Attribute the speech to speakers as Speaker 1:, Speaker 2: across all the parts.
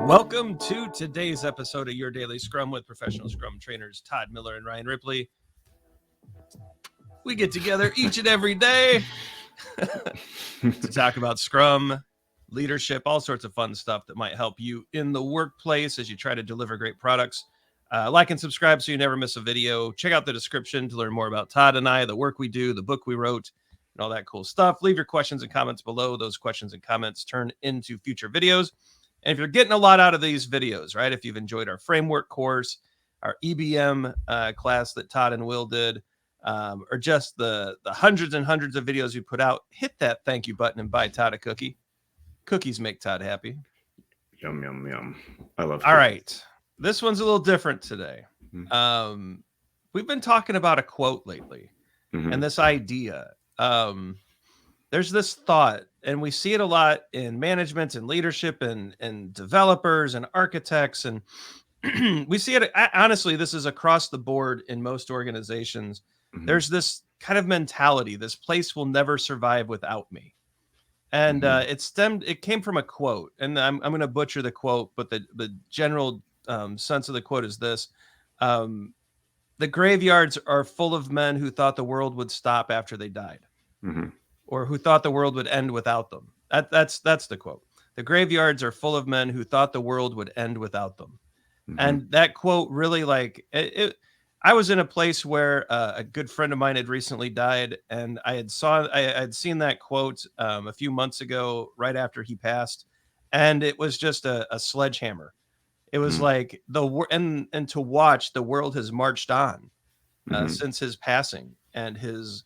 Speaker 1: Welcome to today's episode of Your Daily Scrum with professional Scrum trainers Todd Miller and Ryan Ripley. We get together each and every day to talk about Scrum, leadership, all sorts of fun stuff that might help you in the workplace as you try to deliver great products. Like and subscribe so you never miss a video. Check out the description to learn more about Todd and I, the work we do, the book we wrote, and all that cool stuff. Leave your questions and comments below. Those questions and comments turn into future videos. And if you're getting a lot out of these videos, right, if you've enjoyed our framework course, our EBM class that Todd and Will did, or just the hundreds and hundreds of videos we put out, hit that thank you button and buy Todd a cookie. Cookies make Todd happy.
Speaker 2: Yum, yum, yum. I love
Speaker 1: All
Speaker 2: cookies.
Speaker 1: right. This one's a little different today. We've been talking about a quote lately and this idea. There's this thought, and we see it a lot in management and leadership and developers and architects. And we see it, honestly, this is across the board in most organizations. There's this kind of mentality, this place will never survive without me. And it came from a quote, and I'm going to butcher the quote, but the general sense of the quote is this. The graveyards are full of men who thought the world would stop after they died. Or who thought the world would end without them. That's the quote. The graveyards are full of men who thought the world would end without them. And that quote really, like, I was in a place where a good friend of mine had recently died, and I had seen that quote a few months ago, right after he passed, and it was just a sledgehammer. It was like and to watch the world has marched on since his passing, and his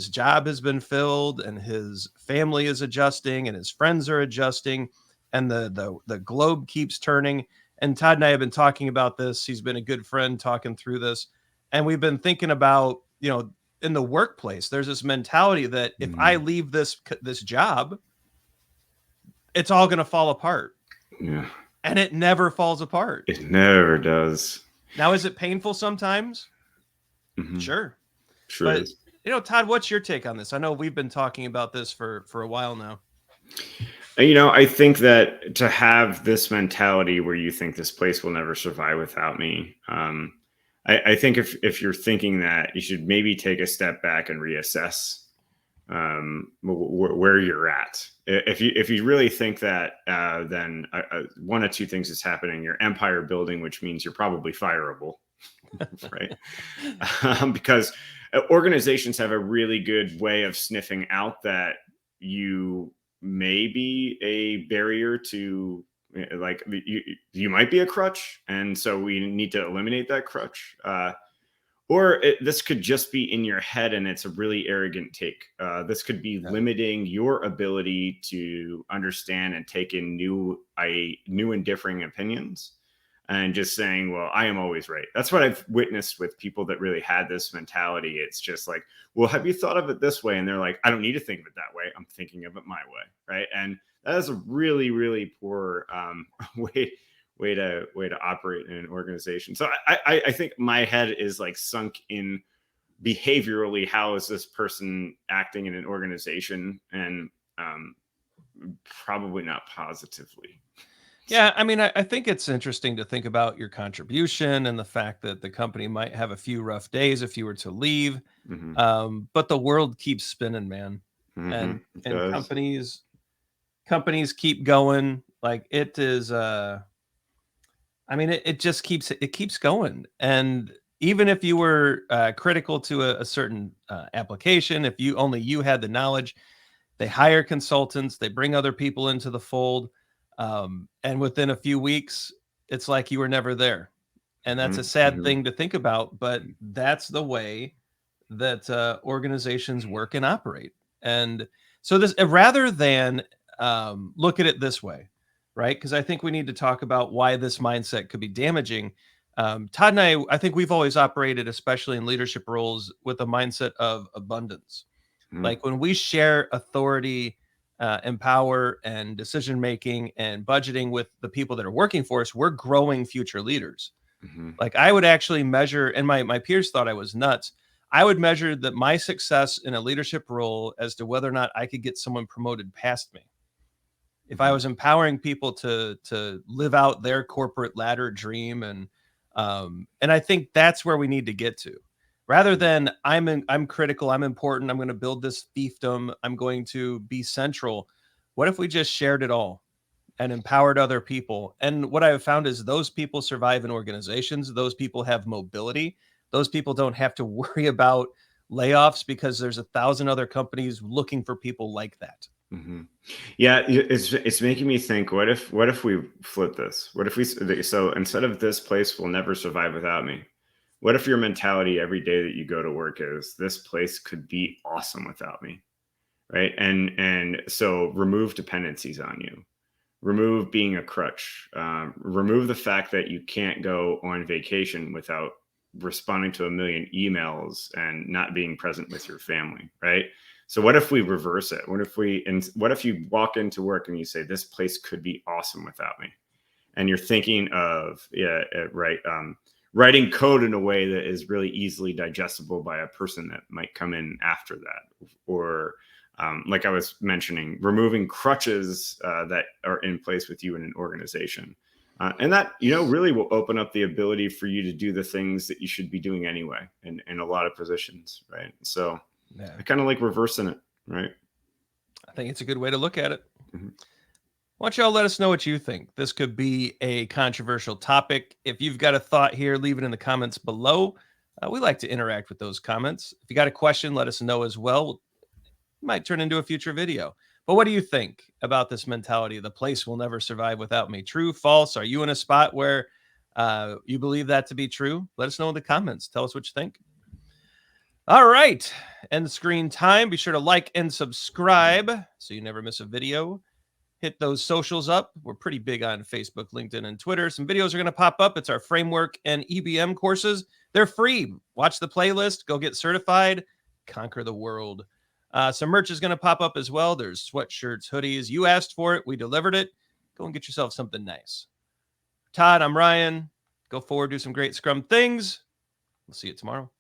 Speaker 1: job has been filled, and his family is adjusting, and his friends are adjusting, and the globe keeps turning. And Todd and I have been talking about this. He's been a good friend talking through this. And we've been thinking about, in the workplace, there's this mentality that if I leave this job, it's all going to fall apart. Yeah. And it never falls apart.
Speaker 2: It never does.
Speaker 1: Now, is it painful sometimes? Sure.
Speaker 2: But,
Speaker 1: is. Todd, what's your take on this? I know we've been talking about this for a while now.
Speaker 2: I think that to have this mentality where you think this place will never survive without me, I think if you're thinking that, you should maybe take a step back and reassess where you're at. If you really think that, then one of two things is happening. You're empire building, which means you're probably fireable, right? Because organizations have a really good way of sniffing out that you may be a barrier to, like, you might be a crutch, and so we need to eliminate that crutch. Or this could just be in your head, and it's a really arrogant take. This could be limiting your ability to understand and take in new and differing opinions, and just saying, well, I am always right. That's what I've witnessed with people that really had this mentality. It's just like, well, have you thought of it this way? And they're like, I don't need to think of it that way. I'm thinking of it my way, right? And that is a really, really poor way to operate in an organization. So I think my head is like sunk in behaviorally, how is this person acting in an organization, and probably not positively.
Speaker 1: Yeah, I mean, I think it's interesting to think about your contribution and the fact that the company might have a few rough days if you were to leave, but the world keeps spinning, man, and companies keep going. Like, it is, it just keeps going. And even if you were critical to a certain application, if you had the knowledge, they hire consultants, they bring other people into the fold. And within a few weeks, it's like you were never there. And that's a sad thing to think about, but that's the way that organizations work and operate. And so this, rather than look at it this way, right? Because I think we need to talk about why this mindset could be damaging. Todd and I think we've always operated, especially in leadership roles, with a mindset of abundance. Like, when we share authority, and power and decision making and budgeting with the people that are working for us, we're growing future leaders. Like, I would actually measure, and my peers thought I was nuts, I would measure that my success in a leadership role as to whether or not I could get someone promoted past me. if I was empowering people to live out their corporate ladder dream, and I think that's where we need to get to, rather than I'm critical, I'm important, I'm going to build this fiefdom, I'm going to be central. What if we just shared it all and empowered other people? And what I have found is those people survive in organizations. Those people have mobility. Those people don't have to worry about layoffs because there's 1,000 other companies looking for people like that.
Speaker 2: Mm-hmm. Yeah, it's making me think. What if we flip this? What if so instead of this place will never survive without me? What if your mentality every day that you go to work is this place could be awesome without me, right? And so remove dependencies on you, remove being a crutch, remove the fact that you can't go on vacation without responding to a million emails and not being present with your family, right? So what if we reverse it? What if you walk into work and you say, this place could be awesome without me? And you're thinking of, writing code in a way that is really easily digestible by a person that might come in after that. Or like I was mentioning, removing crutches that are in place with you in an organization. And that, really will open up the ability for you to do the things that you should be doing anyway in a lot of positions, right? So yeah. I kind of like reversing it, right?
Speaker 1: I think it's a good way to look at it.
Speaker 2: Mm-hmm.
Speaker 1: Why don't y'all let us know what you think? This could be a controversial topic. If you've got a thought here, leave it in the comments below. We like to interact with those comments. If you got a question, let us know as well. It might turn into a future video. But what do you think about this mentality? The place will never survive without me. True, false? Are you in a spot where you believe that to be true? Let us know in the comments. Tell us what you think. All right. End screen time. Be sure to like and subscribe so you never miss a video. Hit those socials up. We're pretty big on Facebook, LinkedIn, and Twitter. Some videos are going to pop up. It's our framework and EBM courses. They're free. Watch the playlist. Go get certified. Conquer the world. Some merch is going to pop up as well. There's sweatshirts, hoodies. You asked for it. We delivered it. Go and get yourself something nice. Todd, I'm Ryan. Go forward, do some great Scrum things. We'll see you tomorrow.